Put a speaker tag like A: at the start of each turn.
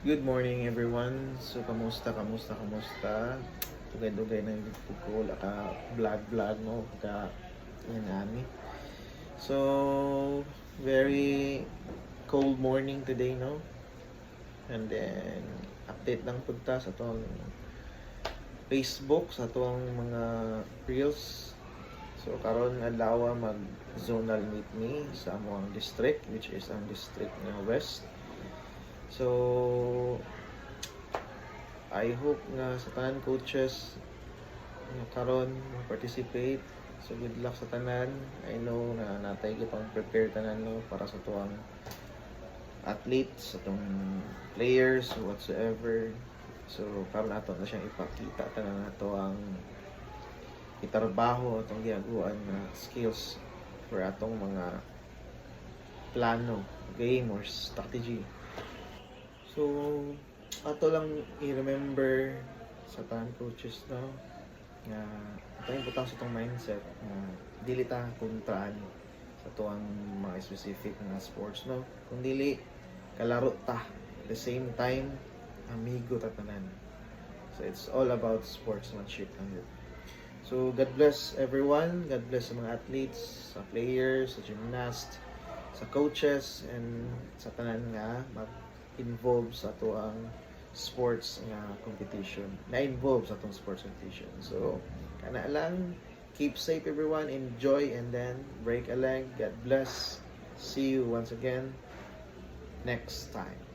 A: Good morning everyone. So kamusta? Dugay-dugay na yung ko ka vlog mo ka yan ani. So very cold morning today no. And then update lang punta sa tong Facebook sa tong mga reels. So karon adlaw mag zonal meet me sa among district which is ang district ng West. So I hope nga sa tanan coaches nga karon participate. So good luck sa tanan. I know na natay gipang prepare tanan no para sa tuwang athletes, sa tong players whatsoever. So karon ato na siyang ipakita tanan nato ang itarbaho atong giaguan nga skills for atong mga plano, game or strategy. So ato lang i-remember sa tanan coaches no nga ito yung butang sa itong mindset na dili ta kontraan sa tuwang mga specific na sports no kung dili kalaro ta at the same time amigo ta tanan. So it's all about sportsmanship lang yun. So God bless everyone, God bless sa mga athletes, sa players, sa gymnast, sa coaches, and sa tanan nga mag-involve sa tuwang sports nga competition, na-involve sa itong sports competition. So, kana lang, keep safe everyone, enjoy, and then break a leg. God bless. See you once again next time.